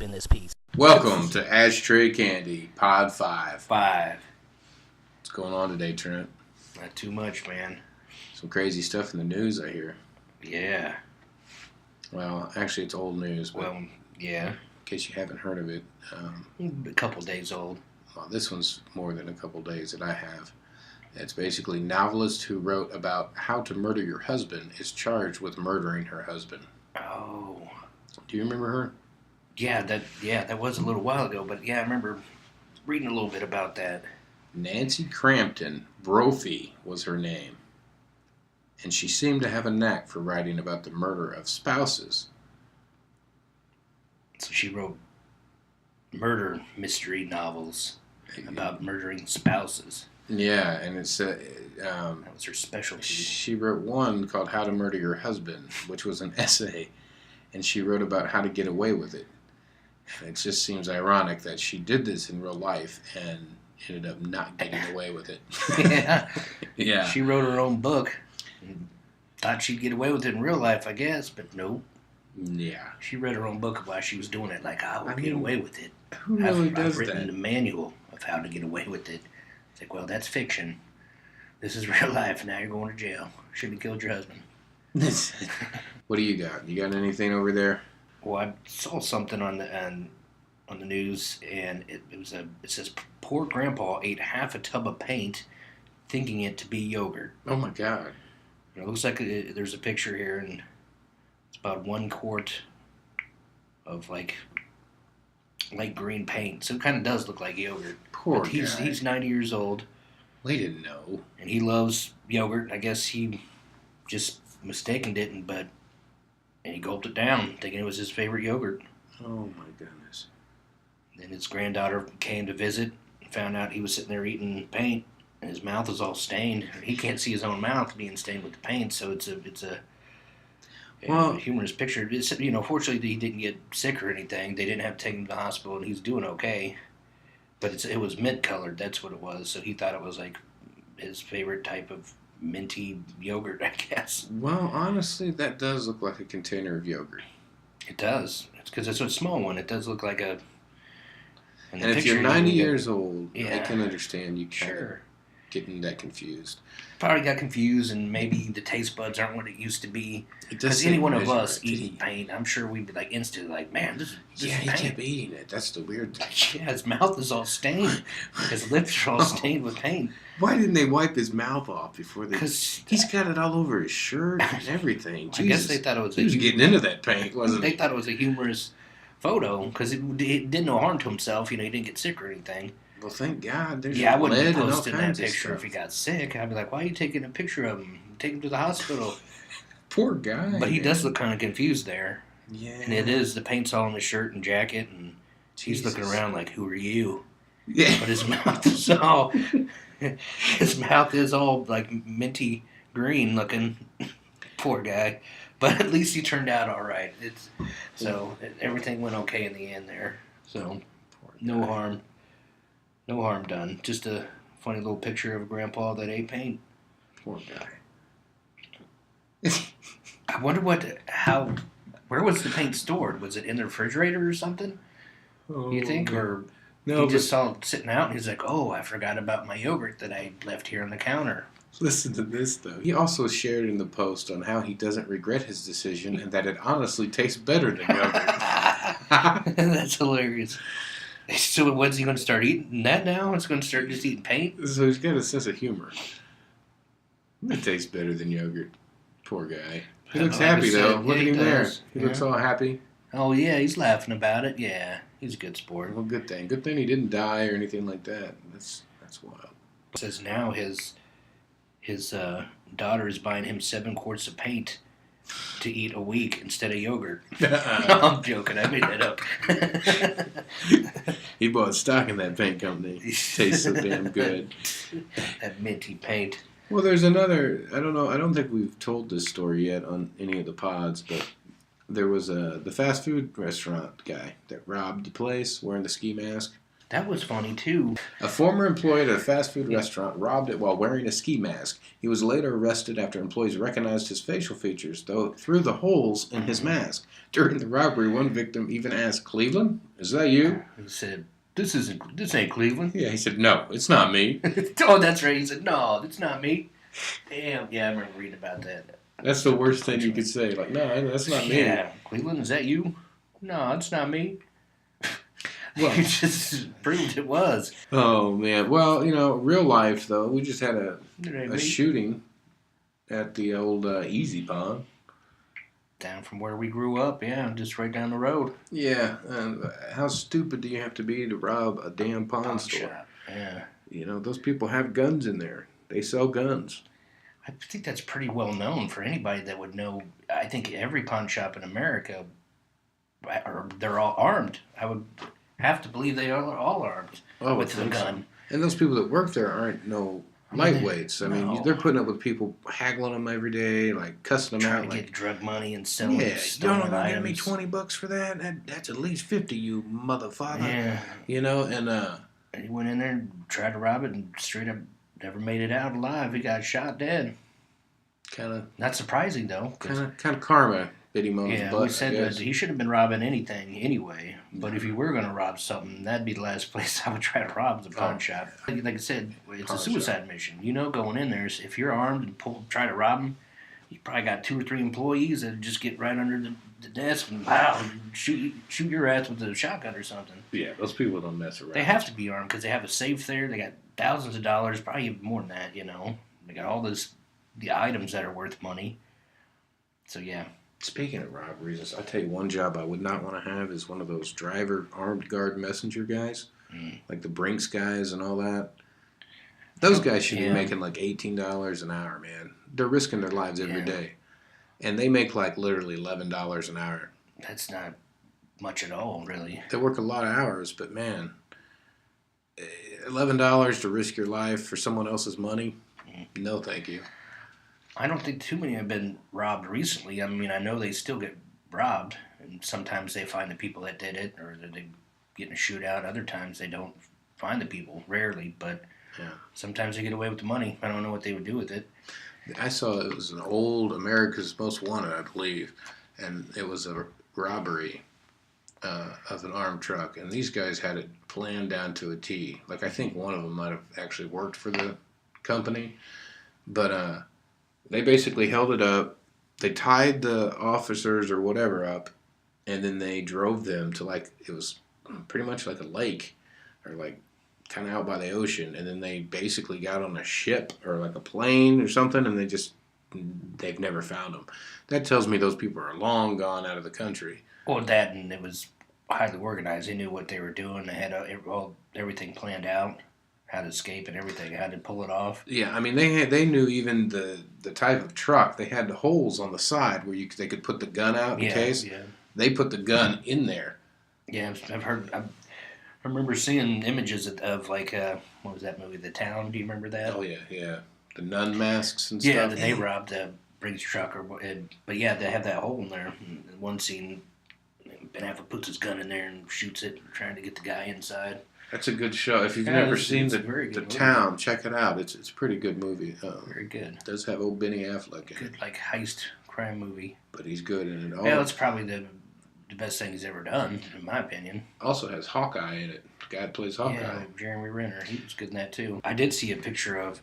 up in this piece. Welcome to Ashtray Candy, Pod 5. 5. What's going on today, Trent? Not too much, man. Some crazy stuff in the news, I hear. Yeah. Well, actually, it's old news, but yeah. in case you haven't heard of it, A couple days old. well, this one's more than a couple days that I have. It's basically novelist who wrote about how to murder your husband is charged with murdering her husband. Oh. Do you remember her? Yeah, that was a little while ago, but yeah, I remember reading a little bit about that. Nancy Crampton, Brophy was her name. And she seemed to have a knack for writing about the murder of spouses. So she wrote murder mystery novels about murdering spouses. Yeah, and it's That was her specialty. she wrote one called How to Murder Your Husband, which was an essay, and she wrote about how to get away with it. And it just seems ironic that she did this in real life and ended up not getting away with it. Yeah. Yeah. She wrote her own book. Thought she'd get away with it in real life, I guess, but nope. Yeah. She read her own book while she was doing it, like, I will I get mean, away with it. Who really I've does written that? the manual of how to get away with it. It's like, well, that's fiction. This is real life. Now you're going to jail. Shouldn't have killed your husband. What do you got? You got anything over there? Well, I saw something on the news, and it says poor grandpa ate half a tub of paint, thinking it to be yogurt. Oh my God. And it looks like there's a picture here, and it's about 1 quart of like light green paint. So it kind of does look like yogurt. Poor But he's guy. 90 years old, We didn't know. and he loves yogurt. I guess he just mistaken it, and he gulped it down, thinking it was his favorite yogurt. Oh my goodness. Then his granddaughter came to visit and found out he was sitting there eating paint, and his mouth is all stained. He can't see his own mouth being stained with the paint, so it's a Well- humorous picture. It's, fortunately he didn't get sick or anything. They didn't have to take him to the hospital, and he's doing okay. But it was mint colored. That's what it was. So he thought it was like his favorite type of minty yogurt, I guess. Well, honestly, that does look like a container of yogurt. It does. It's because it's a small one. It does look like a. in the And if picture, you're 90 you get- years old, I Yeah. can understand you kind of Sure. getting that confused. Probably got confused, and maybe the taste buds aren't what it used to be. It does Because seem any one of miserable. us eating paint, I'm sure we'd be like instantly like, man, this Yeah, is he paint. kept eating it. That's the weird thing. Yeah, his mouth is all stained. His lips are all stained with paint. Why didn't they wipe his mouth off before they... Because He's got it all over his shirt and everything. I guess they thought it was He was getting into that paint, wasn't they he? thought it was a humorous photo because it did no harm to himself. He didn't get sick or anything. Well, thank God. There's Yeah, I wouldn't lead be and all posting that kinds of picture if stuff. he got sick. I'd be like, why are you taking a picture of him? Take him to the hospital. Poor guy. But he man. does look kind of confused there. Yeah. And it is, the paint's all on his shirt and jacket, and he's looking Jesus. around like, who are you? Yeah. But his mouth is all, like minty green looking. Poor guy. But at least he turned out all right. Everything went okay in the end there. So Poor no guy. harm. No harm done. Just a funny little picture of a grandpa that ate paint. Poor guy. I wonder where was the paint stored? Was it in the refrigerator or something? You think? Or No, he just saw it sitting out and he's like, oh, I forgot about my yogurt that I left here on the counter. listen to this, though. He also shared in the post on how he doesn't regret his decision and that it honestly tastes better than yogurt. That's hilarious. So when's he going to start eating that now? It's going to start just eating paint? So he's got a sense of humor. It tastes better than yogurt. Poor guy. He I looks know, like I happy, said, though. yeah, Look at he him there. does. He looks all happy. Oh, yeah, he's laughing about it. Yeah, he's a good sport. Well, good thing. Good thing he didn't die or anything like that. That's wild. It says now his daughter is buying him 7 quarts of paint to eat a week instead of yogurt. No, I'm joking. I made that up. He bought stock in that paint company. Tastes so damn good. That minty paint. Well, there's another. I don't know. I don't think we've told this story yet on any of the pods, but there was the fast food restaurant guy that robbed the place wearing the ski mask. That was funny, too. A former employee at a fast food restaurant robbed it while wearing a ski mask. He was later arrested after employees recognized his facial features through the holes in his mask. During the robbery, one victim even asked, "Cleveland? Is that you?" He said, this ain't Cleveland. Yeah, he said, "No, it's not me." Oh, that's right. He said, no, that's not me. Damn. Yeah, I remember reading about that. That's the worst thing you could say. Like, no, that's not me. Yeah, Cleveland, is that you? No, it's not me. Well, You just proved it was. oh, man. Well, real life, though, we just had a shooting at the old Easy Pond. Down from where we grew up, yeah, just right down the road. Yeah, how stupid do you have to be to rob a damn pawn store? Shop. Yeah. Those people have guns in there. They sell guns. I think that's pretty well known for anybody that would know. I think every pawn shop in America, they're all armed. I would have to believe they are all armed with a gun. So. And those people that work there aren't no lightweights. I mean, they're putting up with people haggling them every day, like cussing them out. Trying to get drug money and selling stolen don't items. give me $20 for that. That's at least 50, you motherfucker. Yeah. And he went in there and tried to rob it and straight up never made it out alive. He got shot dead. Kind of. Not surprising, though. Kind of karma bit him on his butt. We said that he shouldn't have been robbing anything anyway. But if you were going to rob something, that'd be the last place I would try to rob, is a pawn shop. Like I said, it's a suicide mission. Going in there, if you're armed and try to rob them, you probably got 2 or 3 employees that just get right under the desk and shoot your ass with a shotgun or something. Yeah, those people don't mess around. They have to be armed because they have a safe there. They got thousands of dollars, probably even more than that. They got all the items that are worth money. So yeah. Speaking of robberies, I tell you one job I would not want to have is one of those driver armed guard messenger guys, like the Brinks guys and all that. Those guys should be making like $18 an hour, man. They're risking their lives every day, and they make like literally $11 an hour. That's not much at all, really. They work a lot of hours, but man, $11 to risk your life for someone else's money? No, thank you. I don't think too many have been robbed recently. I mean, I know they still get robbed, and sometimes they find the people that did it, or that they get in a shootout. Other times they don't find the people, rarely, but sometimes they get away with the money. I don't know what they would do with it. I saw it was an old America's Most Wanted, I believe, and it was a robbery of an armed truck, and these guys had it planned down to a T. Like, I think one of them might have actually worked for the company, but they basically held it up. They tied the officers or whatever up, and then they drove them to, like, it was pretty much like a lake, or like kind of out by the ocean, and then they basically got on a ship or like a plane or something, and they've never found them. That tells me those people are long gone out of the country. Well, that, and it was highly organized. They knew what they were doing. They had everything planned out, how to escape and everything, how to pull it off. Yeah, I mean, they knew even the type of truck. They had the holes on the side where they could put the gun out in case. Yeah. They put the gun in there. Yeah, I remember seeing images of like, what was that movie, The Town? Do you remember that? Oh, yeah. The nun masks and stuff. Yeah, they robbed a Brinks truck. But yeah, they have that hole in there. In one scene, Ben Affleck puts his gun in there and shoots it, trying to get the guy inside. That's a good show. If you've never seen The Town, check it out. It's a pretty good movie. Very good. It does have old Benny Affleck in it. Good, like, heist crime movie. But he's good in it. Yeah, it's probably the best thing he's ever done, in my opinion. Also has Hawkeye in it. The guy that plays Hawkeye. Yeah, Jeremy Renner. He was good in that, too. I did see a picture of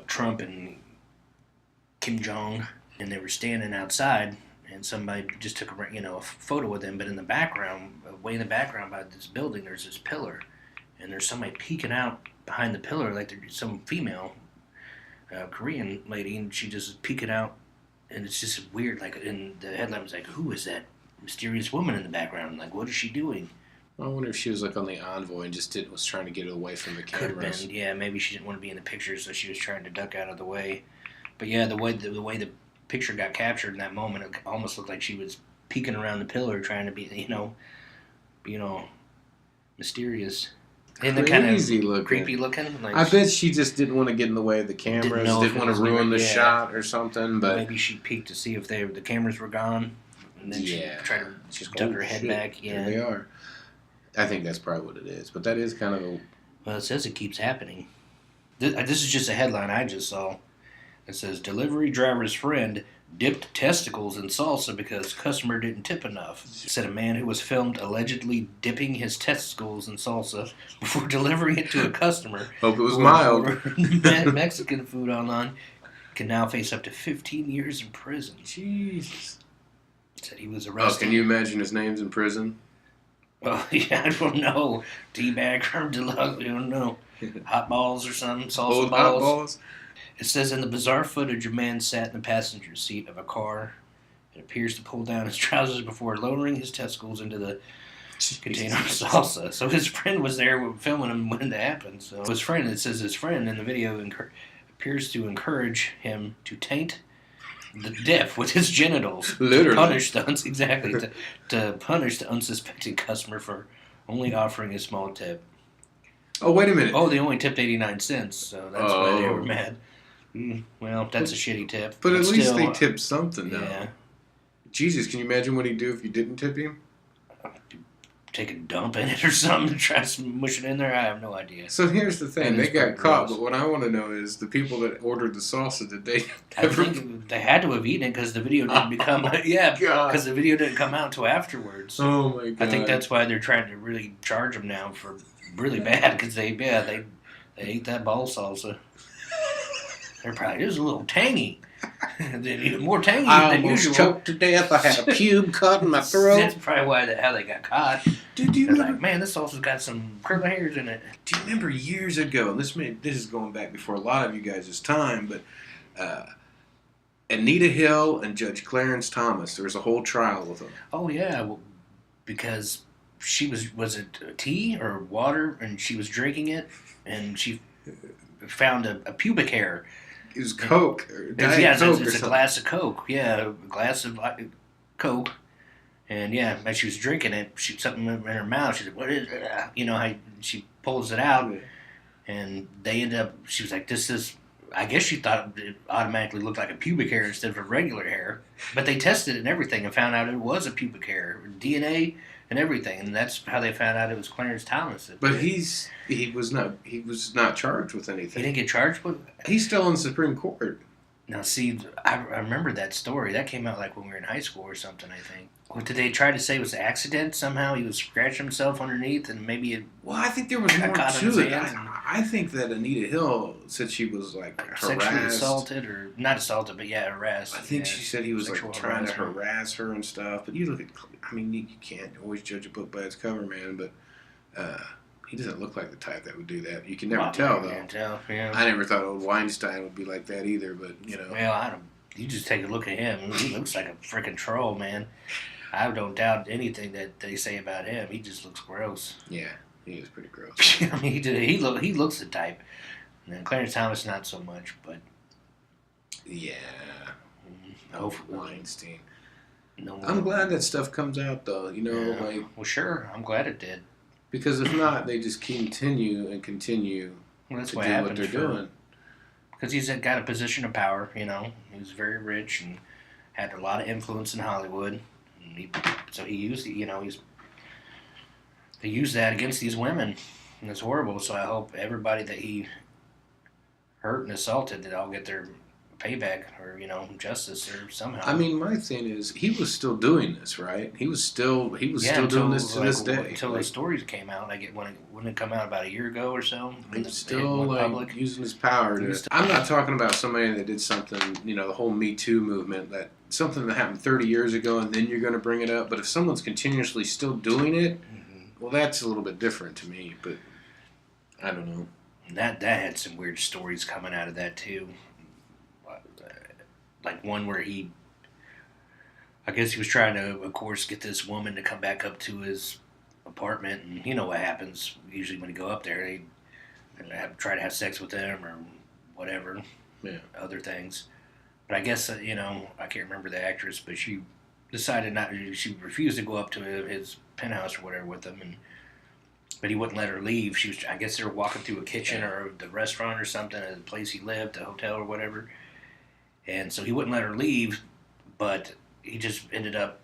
Trump and Kim Jong, and they were standing outside, and somebody just took a photo with them, but in the background, way in the background by this building, there's this pillar, and there's somebody peeking out behind the pillar, like there's some female Korean lady, and she just is peeking out, and it's just weird, like, and the headline was like, who is that mysterious woman in the background? Like, what is she doing? I wonder if she was like on the envoy and just was trying to get away from the cameras. Could have been, yeah. Maybe she didn't want to be in the picture, so she was trying to duck out of the way. But yeah, the way the picture got captured in that moment, it almost looked like she was peeking around the pillar, trying to be, mysterious. And the kind of creepy looking. Like, I bet she just didn't want to get in the way of the cameras. Didn't want to ruin the shot or something. But maybe she peeked to see if the cameras were gone, and then she tried to just duck her head back. Yeah, there they are. I think that's probably what it is. But that is kind of a... Well, it says it keeps happening. This is just a headline I just saw. It says, delivery driver's friend dipped testicles in salsa because customer didn't tip enough. It said a man who was filmed allegedly dipping his testicles in salsa before delivering it to a customer. Hope it was mild. Mexican food online can now face up to 15 years in prison. Jesus. It said he was arrested. Oh, can you imagine his name's in prison? Well, yeah, I don't know. Teabag or deluxe, I don't know. Hot balls or something, salsa Old balls. hot balls? It says in the bizarre footage, a man sat in the passenger seat of a car. It appears to pull down his trousers before lowering his testicles into the container of salsa. So his friend was there filming him when that happened. So it says his friend in the video appears to encourage him to taint the dip with his genitals. Literally. To punish the unsuspecting customer for only offering a small tip. Oh, wait a minute. Oh, they only tipped 89 cents, so that's why they were mad. Well, that's a shitty tip. But at least they tipped something, though. Yeah. Jesus, can you imagine what he'd do if you didn't tip him? Take a dump in it or something, try to smush it in there. I have no idea. So here's the thing: And they it's got pretty caught. gross. But what I want to know is the people that ordered the salsa. Did they? I think they had to have eaten it because the video didn't become because the video didn't come out until afterwards. Oh my god! I think that's why they're trying to really charge them now for really bad because they ate that ball salsa. They're probably just a little tangy. More tangy I than almost usual. choked to death. I had a pube caught in my throat. That's probably how they got caught. Dude, do you They're remember? like, man, this salsa's got some curly hairs in it. Do you remember years ago? And this is going back before a lot of you guys' time, but Anita Hill and Judge Clarence Thomas. There was a whole trial with them. Oh yeah, well, because she was it tea or water, and she was drinking it, and she found a pubic hair. It was Coke. Or Diet Yeah, Coke it's or a something. glass of Coke. Yeah, a glass of Coke. And yeah, as she was drinking it, something in her mouth. She said, "What is it?" You know how she pulls it out, and they end up. She was like, "This is." I guess she thought it automatically looked like a pubic hair instead of a regular hair. But they tested it and everything and found out it was a pubic hair, DNA and everything, and that's how they found out it was Clarence Thomas. But he was not charged with He anything. didn't get charged with. He's still in the Supreme Court. Now, see, I remember that story. That came out like when we were in high school or something, I think. What did they try to say it was an accident somehow? He was scratching himself underneath and maybe it Well, I think there was got more caught in his to it. hands. I think that Anita Hill said she was like sexually harassed. assaulted or not assaulted, but yeah, harassed. I think yeah. she said he was like Sexual trying to harassment. harass her and stuff. But you look at, I mean, you can't always judge a book by its cover, man. But he doesn't look like the type that would do that. You can never tell, though. Can't tell, yeah. I never thought old Weinstein would be like that either. But you know, Well, I don't. You just take a look at him. He looks like a freaking troll, man. I don't doubt anything that they say about him. He just looks gross. yeah, he is pretty gross. I mean, he looks the type. And then Clarence Thomas, not so much, but Yeah, hopefully Weinstein. no more. I'm glad that stuff comes out, though. You know, Yeah. like Well, sure. I'm glad it did. because if not, they just continue Well, that's to what do what happened. they're doing. Because he's got a position of power, you know. He was very rich and had a lot of influence in Hollywood. And so he used, they used that against these women. And it's horrible. So I hope everybody that he hurt and assaulted, that all get their payback or, justice or somehow. I mean, my thing is, he was still doing this, right? He was still doing this to this day. Until the stories came out, when it come out about a year ago or so. He was still using his power to. I'm not talking about somebody that did something, the whole Me Too movement, that something that happened 30 years ago, and then you're going to bring it up. But if someone's continuously still doing it, well, that's a little bit different to me. But I don't know. That had some weird stories coming out of that too. Like one where I guess he was trying to, of course, get this woman to come back up to his apartment, and you know what happens usually when you go up there, they try to have sex with them or whatever, other things. But I guess I can't remember the actress, but she decided she refused to go up to his penthouse or whatever with him, but he wouldn't let her leave. I guess they were walking through a kitchen or the restaurant or something at the place he lived, the hotel or whatever. And so he wouldn't let her leave, but he just ended up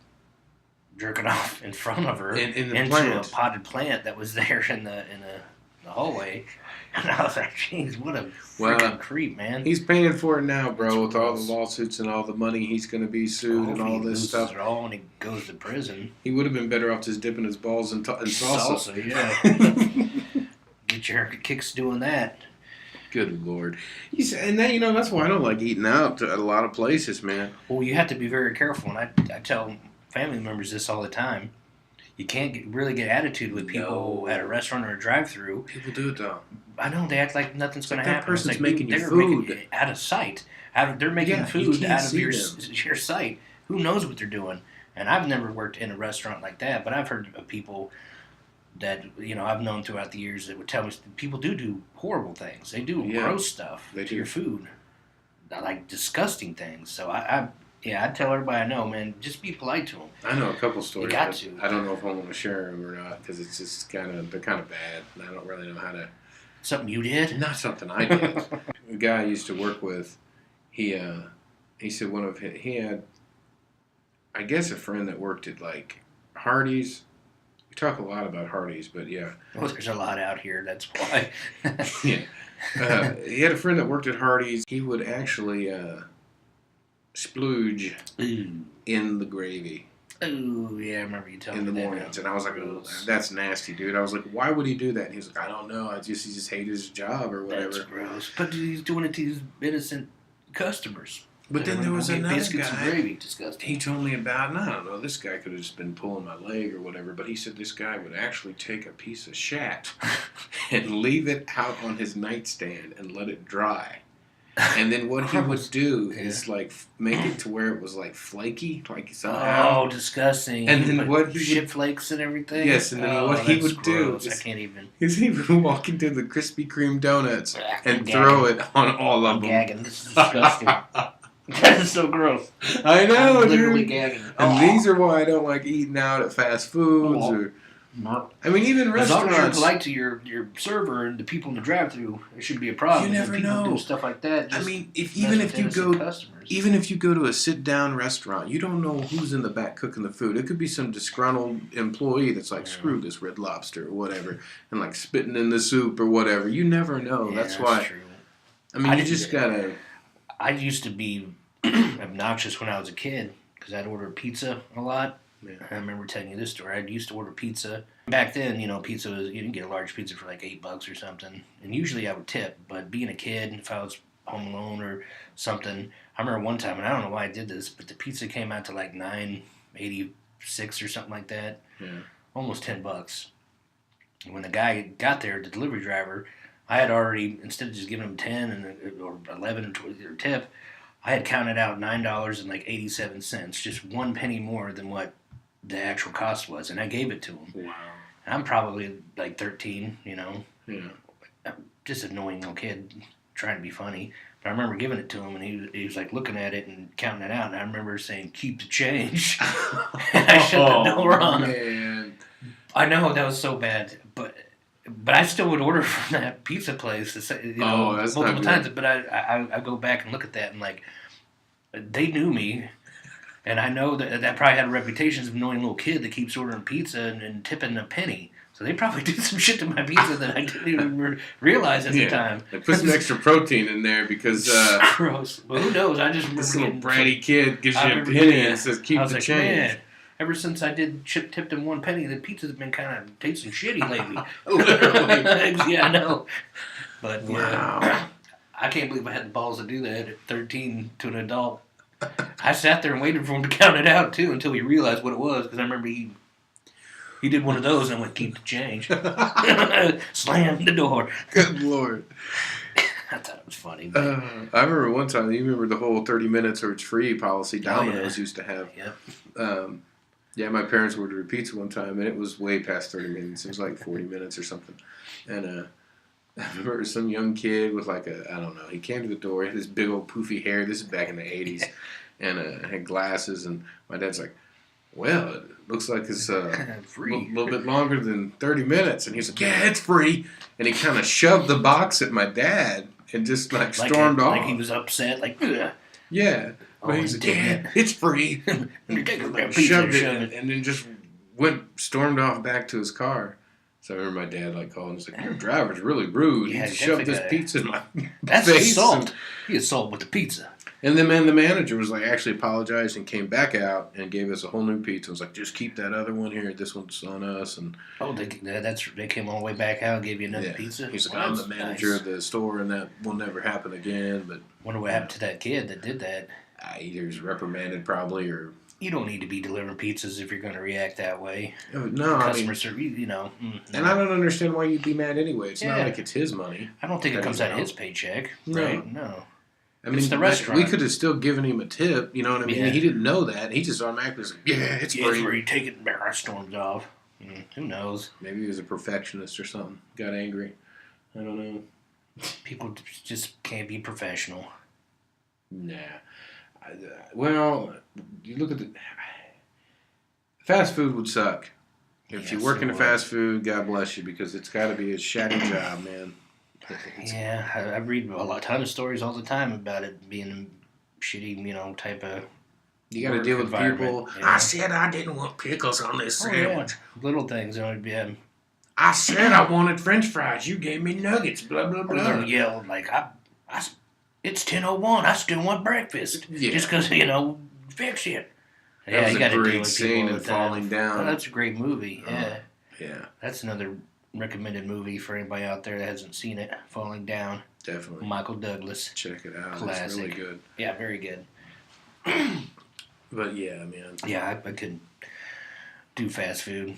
jerking off in front of her in the into plant. a potted plant that was there in the hallway. And I was like, jeez, what a freaking creep, man. He's paying for it now, bro, with all the lawsuits and all the money he's going to be sued and all this stuff. It all when he goes to prison. He would have been better off just dipping his balls in salsa. Yeah. Get your kicks doing that. Good Lord. And then, that's why I don't like eating out at a lot of places, man. Well, you have to be very careful, and I tell family members this all the time. You can't really get attitude with people at a restaurant or a drive-thru. People do it, though. I know, they act like nothing's going to happen. That person's like, making they're food. Making out of sight. They're making food out of your sight. Who knows what they're doing? And I've never worked in a restaurant like that, but I've heard of people that, I've known throughout the years that would tell me people do horrible things. They do gross stuff to your food. Like disgusting things. So I tell everybody I know, man, just be polite to them. I know a couple stories. You got to. I don't know if I want to share them or not because it's just they're kind of bad, and I don't really know how to. Something you did? Not something I did. A guy I used to work with, he said he had, I guess, a friend that worked at like Hardee's. We talk a lot about Hardee's, but yeah. Well, there's a lot out here. That's why. Yeah. He had a friend that worked at Hardee's. He would actually splooge in the gravy. Oh, yeah, I remember you telling me that. In the mornings. And I was like, oh, that's nasty, dude. I was like, why would he do that? And he was like, I don't know. He just hated his job or whatever. That's gross. But he's doing it to his innocent customers. But then there was another biscuits guy. And gravy. Disgusting. He told me about, and I don't know, this guy could have just been pulling my leg or whatever, but he said this guy would actually take a piece of shat and leave it out on his nightstand and let it dry. And then what he would do is like make it to where it was like flaky, like somehow. Oh, disgusting! And then what he shit flakes and everything. Yes, and then what he would do I can't even. Is he would walk into the Krispy Kreme donuts and throw it on all of them. Gagging. This is disgusting. That is so gross. I know, I'm literally dude. gagging. And these are why I don't like eating out at fast foods or. I mean, even restaurants. As long as you're polite to your server and the people in the drive-thru, it shouldn't be a problem. You never people know. Do stuff like that. I mean, even if you go to a sit-down restaurant, you don't know who's in the back cooking the food. It could be some disgruntled employee that's like, screw this Red Lobster or whatever, and like spitting in the soup or whatever. You never know. That's why. True. I mean, you just gotta. I used to be obnoxious when I was a kid because I'd order pizza a lot. Yeah. I remember telling you this story. I used to order pizza. Back then, pizza was, you didn't get a large pizza for like $8 or something. And usually I would tip, but being a kid, if I was home alone or something, I remember one time, and I don't know why I did this, but the pizza came out to like $9.86 or something like that. Yeah. Almost $10. And when the guy got there, the delivery driver, I had already, instead of just giving him 10 or 11 or 20 or tip, I had counted out $9.87, just 1 penny more than what the actual cost was, and I gave it to him. Wow. And I'm probably like 13, Yeah. I'm just an annoying little kid trying to be funny. But I remember giving it to him, and he was like looking at it and counting it out, and I remember saying, "Keep the change." And I shut the door on him. I know, that was so bad, but I still would order from that pizza place, multiple times. But I go back and look at that, and like, they knew me. And I know that probably had a reputation of annoying little kid that keeps ordering pizza and tipping a penny. So they probably did some shit to my pizza that I didn't even realize at the time. They put some extra protein in there because... gross. Well, who knows? I just remember... This little bratty kid gives you a penny and says, keep the change. Man, ever since I tipped him 1 penny, the pizza's been kind of tasting shitty lately. Literally. Yeah, I know. But, wow. I can't believe I had the balls to do that at 13 to an adult. I sat there and waited for him to count it out, too, until he realized what it was, because I remember he did one of those, and I went, keep the change. Slam the door. Good Lord. I thought it was funny. I remember one time, you remember the whole 30 minutes or it's free policy Domino's used to have. Yep. My parents ordered a pizza one time, and it was way past 30 minutes. It was like 40 minutes or something. And I remember some young kid with like I don't know, he came to the door, he had this big old poofy hair. This is back in the 80s. And had glasses, and my dad's like, well, it looks like it's free. A little bit longer than 30 minutes. And he's like, yeah, it's free. And he kind of shoved the box at my dad and just like stormed off. Like he was upset, like, ugh. Yeah. Oh, he's like, yeah, it's free. And you take a damn pizza Shoved and it, shove it. and then just stormed off back to his car. So I remember my dad like calling and he's like, your driver's really rude. Yeah, He shoved this definitely pizza in my That's face. assault. He assault with the pizza. And then the manager was like, actually apologized and came back out and gave us a whole new pizza. Was like, just keep that other one here. This one's on us. And Oh, they came all the way back out and gave you another pizza? he's like, Well, I'm the that's manager nice. of the store, and that will never happen again. But Wonder what happened to that kid that did that. either he's reprimanded probably, or You don't need to be delivering pizzas if you're going to react that way. no, I Customer mean, service, you know. and I don't understand why you'd be mad anyway. It's not Yeah. like it's his money. I don't think it that comes he's out of out. his paycheck, No. right? No. I mean, It's the we restaurant. could have still given him a tip. You know what I mean? Yeah. He didn't know that. He just automatically was like, yeah, it's Yeah, it's free. where you take it and I stormed off. Who knows? Maybe he was a perfectionist or something. Got angry. I don't know. People just can't be professional. Nah. Well, you look at the fast food would suck. If you Yes, work it in a would. fast food, God bless you, because it's got to be a shatty job, man. Yeah, I read a ton of stories all the time about it being a shitty, type of. You got to Work deal with environment, people. yeah. I said I didn't want pickles on this Oh, yeah. sandwich. Little things. I said I wanted French fries. You gave me nuggets. Blah blah Or blah. they'll yell like, it's 10:01. I still want breakfast. Yeah. Just because, fix it. That Yeah, was you a got to deal great with scene people all in the time. Falling Down. Oh, that's a great movie. Yeah. Yeah, That's another recommended movie for anybody out there that hasn't seen it. Falling Down. definitely. Michael Douglas. Check it out. It's Classic. really good. Yeah, very good. But yeah, man. Yeah, I couldn't do fast food.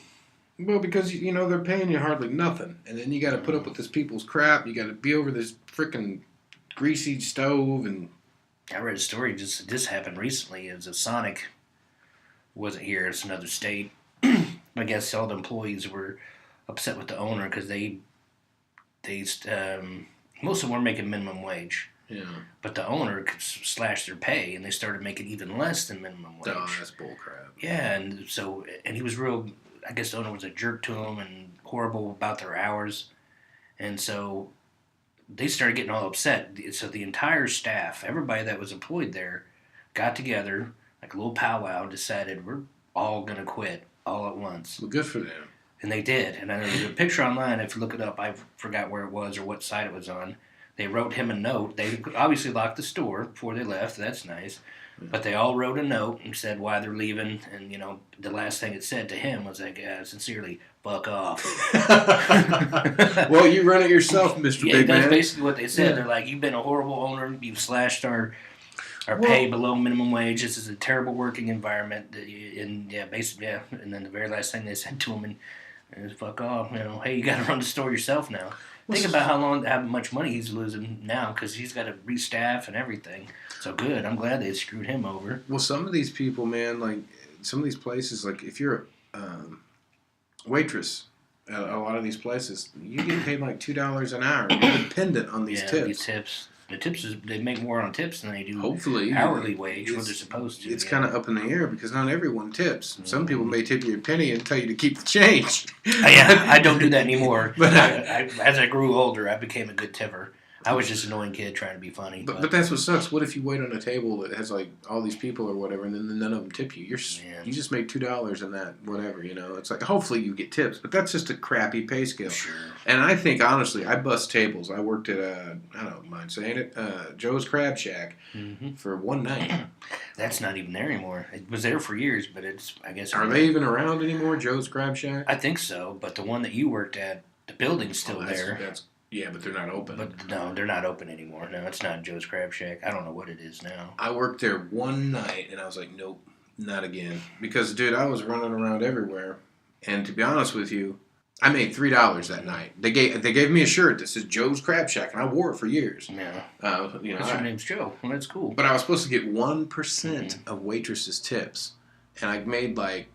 Well, because they're paying you hardly nothing, and then you got to put up with this people's crap. You got to be over this freaking greasy stove, and I read a story this happened recently. It was a Sonic. Wasn't here. It's another state. I guess all the employees were upset with the owner because most of them were making minimum wage, yeah, but the owner could slash their pay, and they started making even less than minimum wage. oh, that's bullcrap. Yeah, and he was real. I guess the owner was a jerk to him and horrible about their hours, and so they started getting all upset. So the entire staff, everybody that was employed there, got together like a little powwow and decided we're all gonna quit all at once. Well, good for them. And they did. And there's a picture online. If you look it up, I forgot where it was or what site it was on. They wrote him a note. They obviously locked the store before they left. That's nice. But they all wrote a note and said why they're leaving. And, the last thing it said to him was like, sincerely, fuck off. Well, you run it yourself, Mr. Yeah, Big that's Man. basically what they said. Yeah. They're like, you've been a horrible owner. You've slashed our pay below minimum wage. This is a terrible working environment. And yeah, basically, yeah. And then the very last thing they said to him is fuck off. Hey, you got to run the store yourself now. Think about how much money he's losing now because he's got to restaff and everything. So good. I'm glad they screwed him over. Well, some of these people, man, like some of these places, like if you're a waitress at a lot of these places, you get paid like $2 an hour. You're dependent on these tips. These tips. The tips they make more on tips than they do Hopefully, hourly wage, what they're supposed to. It's kind of up in the air because not everyone tips. Some people may tip you a penny and tell you to keep the change. Yeah, I don't do that anymore. But as I grew older, I became a good tipper. I was just an annoying kid trying to be funny. But that's what sucks. What if you wait on a table that has like all these people or whatever, and then none of them tip you? You just made $2 in that whatever. It's like hopefully you get tips, but that's just a crappy pay scale. Sure. And I think honestly, I bust tables. I worked at I don't mind saying it, Joe's Crab Shack for one night. That's not even there anymore. It was there for years, but I guess. Are they even around anymore, Joe's Crab Shack? I think so, but the one that you worked at, the building's still there. Yeah, but they're not open. But no, they're not open anymore. No, it's not Joe's Crab Shack. I don't know what it is now. I worked there one night, and I was like, nope, not again. Because, dude, I was running around everywhere. And to be honest with you, I made $3 that night. They gave me a shirt that says Joe's Crab Shack, and I wore it for years. Yeah. Your name's Joe. Well, that's cool. But I was supposed to get 1% of waitresses' tips. And I made I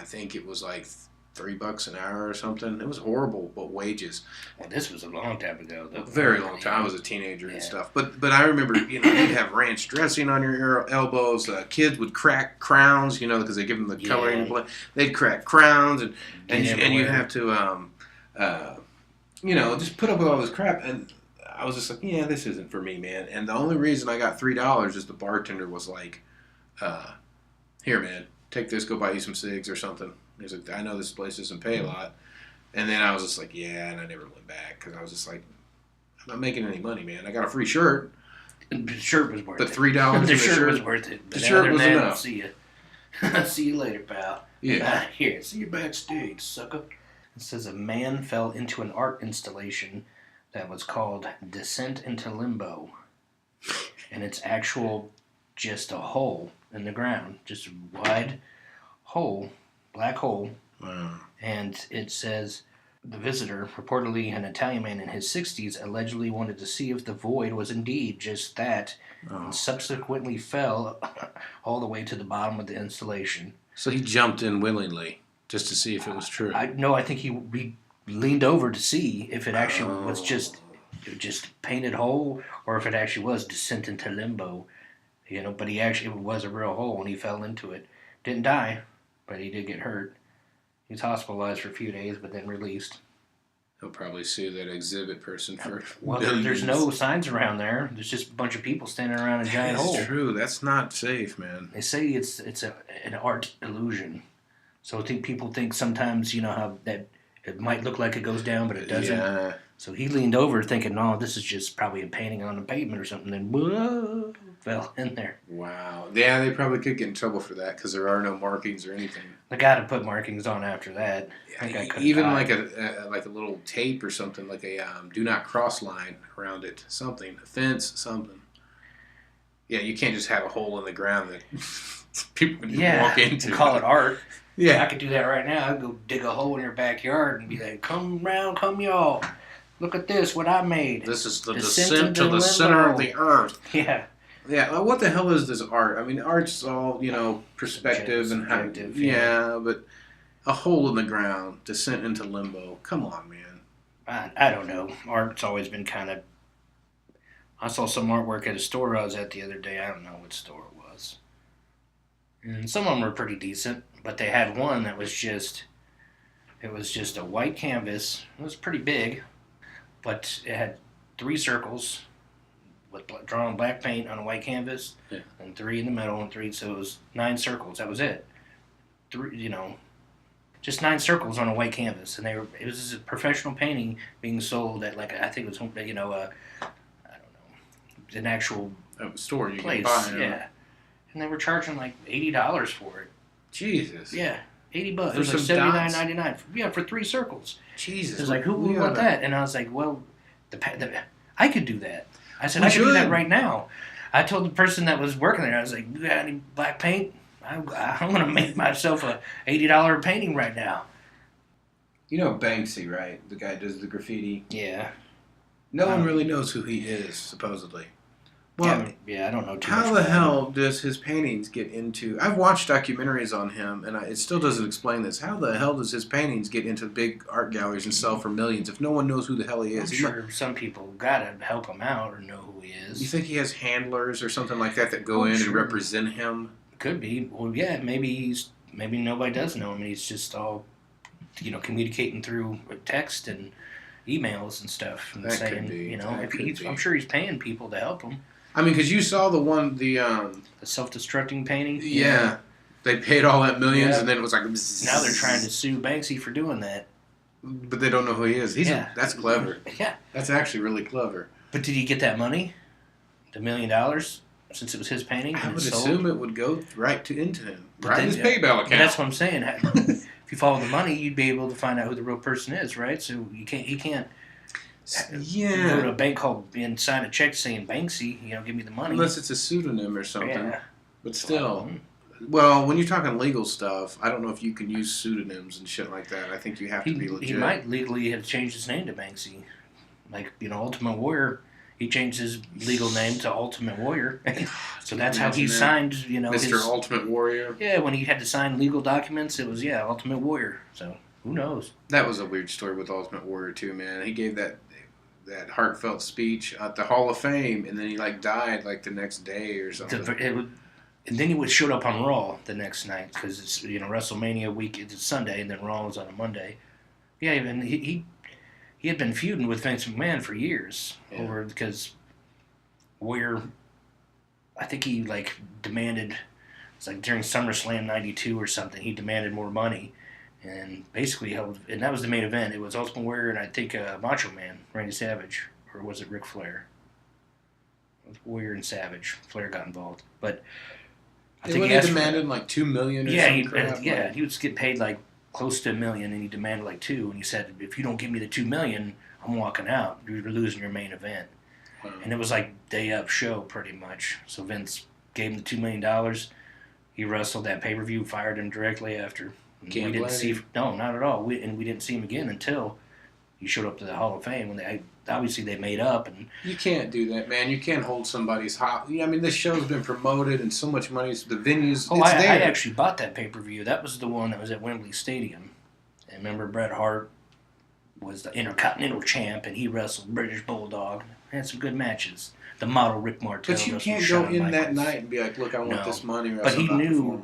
think it was like $3 an hour or something. It was horrible, but wages. Well, this was a long time ago, though. A very long time. I was a teenager and stuff. But I remember, you'd have ranch dressing on your elbows. Kids would crack crowns, because they give them the coloring blood. They'd crack crowns, and you'd have to, just put up with all this crap. And I was just like, yeah, this isn't for me, man. And the only reason I got $3 is the bartender was like, here, man, take this, go buy you some cigs or something. He's like, I know this place doesn't pay a lot. And then I was just like, yeah, and I never went back because I was just like, I'm not making any money, man. I got a free shirt. The shirt was worth But it. $3 The shirt was worth it. The shirt was enough. See you. See you later, pal. Yeah. Here, see you backstage, sucker. It says a man fell into an art installation that was called Descent into Limbo. And it's actual just a hole in the ground. Just a wide hole, black hole. Wow. And it says the visitor, reportedly an Italian man in his 60s, allegedly wanted to see if the void was indeed just that, and subsequently fell all the way to the bottom of the installation. So he jumped in willingly just to see if it was true. I think he leaned over to see if it actually was just painted hole, or if it actually was Descent into Limbo. But it was a real hole, and he fell into it. Didn't die, but he did get hurt. He's hospitalized for a few days, but then released. He'll probably sue that exhibit person for There's no signs around there. There's just a bunch of people standing around a giant hole. That's true. That's not safe, man. They say it's an art illusion. So I think people think sometimes, how that it might look like it goes down, but it doesn't. Yeah. So he leaned over thinking, no, this is just probably a painting on the pavement or something. Then, whoa, fell in there. Wow. Yeah, they probably could get in trouble for that because there are no markings or anything. They got to put markings on after that. Even like a little tape or something, like a do not cross line around it, something, a fence, something. Yeah, you can't just have a hole in the ground that people can walk into. And call it art. Yeah, I could do that right now. I'd go dig a hole in your backyard and be like, come round, come y'all. Look at this, what I made. This is the descent to the center of the earth. Yeah. Yeah, what the hell is this art? I mean, art's all, perspective and how. Yeah, but a hole in the ground, descent into limbo. Come on, man. I don't know. Art's always been kind of. I saw some artwork at a store I was at the other day. I don't know what store it was. And some of them were pretty decent, but they had one that was just. It was just a white canvas. It was pretty big, but it had 3 circles with drawn black paint on a white canvas, and 3 in the middle, and 3. So it was 9 circles. That was it. 3, just 9 circles on a white canvas, and it was a professional painting being sold at I think it was I don't know, an actual store you place. Can buy. Yeah, and they were charging like $80 for it. Jesus. Yeah, $80. For it was like $79.99. Yeah, for 3 circles. Jesus. It was like, who would want that? And I was like, well, I could do that. I said, I could do that right now. I told the person that was working there, I was like, you got any black paint? I'm going to make myself a $80 painting right now. You know Banksy, right? The guy who does the graffiti. Yeah. No one really knows who he is, supposedly. Well, yeah, I don't know too much. How the hell does his paintings get into... I've watched documentaries on him, and it still doesn't explain this. How the hell does his paintings get into big art galleries and sell for millions if no one knows who the hell he is? I'm sure some people got to help him out or know who he is. You think he has handlers or something like that go in and represent him? Could be. Well, yeah, maybe nobody does know him, and he's just all, communicating through text and emails and stuff, and that saying, could be. I'm sure he's paying people to help him. I mean, because you saw the self-destructing painting. Yeah, they paid all that millions, and then it was like. Now they're trying to sue Banksy for doing that. But they don't know who he is. That's clever. Yeah, that's actually really clever. But did he get that money? The $1 million, since it was his painting. I would assume it would go right into him, right in his PayPal account. But that's what I'm saying. If you follow the money, you'd be able to find out who the real person is, right? So he can't. Yeah. Go to a bank hall and sign a check saying Banksy, give me the money. Unless it's a pseudonym or something. Yeah. But still. Well, when you're talking legal stuff, I don't know if you can use pseudonyms and shit like that. I think you have to be legit. He might legally have changed his name to Banksy. Like, Ultimate Warrior. He changed his legal name to Ultimate Warrior. So that's how he signed, Mr. Ultimate Warrior. Yeah, when he had to sign legal documents, it was, Ultimate Warrior. So, who knows? That was a weird story with Ultimate Warrior, too, man. He gave that heartfelt speech at the Hall of Fame, and then he died the next day or something. And then he showed up on Raw the next night because it's WrestleMania week. It's Sunday, and then Raw was on a Monday. Yeah, and he he had been feuding with Vince McMahon for years over because Warrior, I think he like demanded, it's like during SummerSlam '92 or something, he demanded more money, and basically held, and that was the main event. It was Ultimate Warrior and I think Macho Man, Randy Savage, or was it Ric Flair? It was Warrior and Savage. Flair got involved, but I think he demanded like $2 million. Or he would get paid like close to $1 million, and he demanded like $2 million, and he said, if you don't give me the $2 million, I'm walking out. You're losing your main event. Wow. And it was like day up show pretty much. So Vince gave him the $2 million. He wrestled that pay-per-view, fired him directly after. We didn't see no, not at all. We didn't see him again until he showed up to the Hall of Fame when obviously they made up. And you can't do that, man. You can't hold somebody's hot. I mean, this show's been promoted and so much money. The venues. Oh, I actually bought that pay-per-view. That was the one that was at Wembley Stadium. And remember, Bret Hart was the Intercontinental Champ, and he wrestled British Bulldog. Had some good matches. The model Rick Martel. But you can't go in that night and be like, "Look, I want this money." But he knew.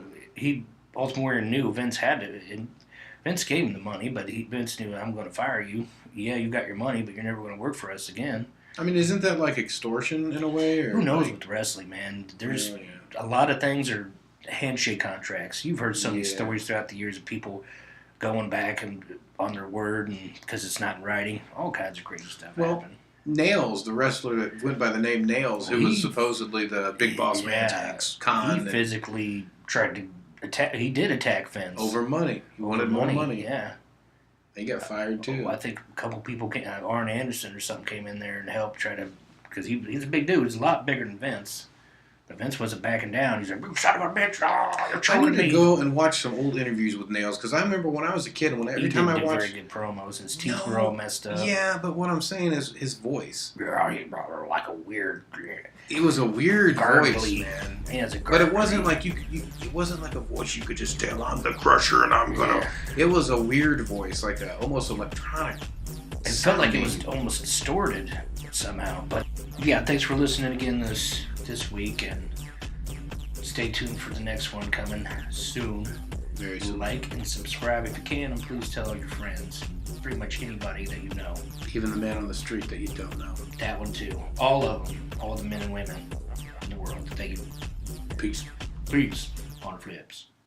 Ultimate Warrior knew Vince had it. And Vince gave him the money, but Vince knew, I'm going to fire you. Yeah, you got your money, but you're never going to work for us again. I mean, isn't that like extortion in a way? Or who knows with wrestling, man? There's a lot of things are handshake contracts. You've heard some of these stories throughout the years of people going back and on their word and because it's not in writing. All kinds of crazy stuff happen. Nails, the wrestler that went by the name Nails, who was supposedly the Big Boss Man's ex-con. He physically tried to attack. He did attack Vince over money. He wanted more money. Yeah. He got fired too. I think a couple people came, Arn Anderson or something, came in there and helped try to, because he's a big dude. He's a lot bigger than Vince. But Vince wasn't backing down. He's like, "You son of a bitch! Oh, you're choking me." I need to go and watch some old interviews with Nails, because I remember when I was a kid, every time I watched, very good promos. His teeth were all messed up. Yeah, but what I'm saying is his voice. Yeah, he like a weird. It was a weird voice, man. He has a but it wasn't like it wasn't like a voice you could just tell, "I'm the Crusher and I'm gonna." Yeah. It was a weird voice, like almost electronic. It felt like it was almost distorted somehow. But yeah, thanks for listening again this week, and stay tuned for the next one coming soon. Very soon. Like and subscribe if you can, and please tell all your friends. Pretty much anybody that you know. Even the man on the street that you don't know. That one too. All of them. All the men and women in the world. Thank you. Peace. Peace. On flips.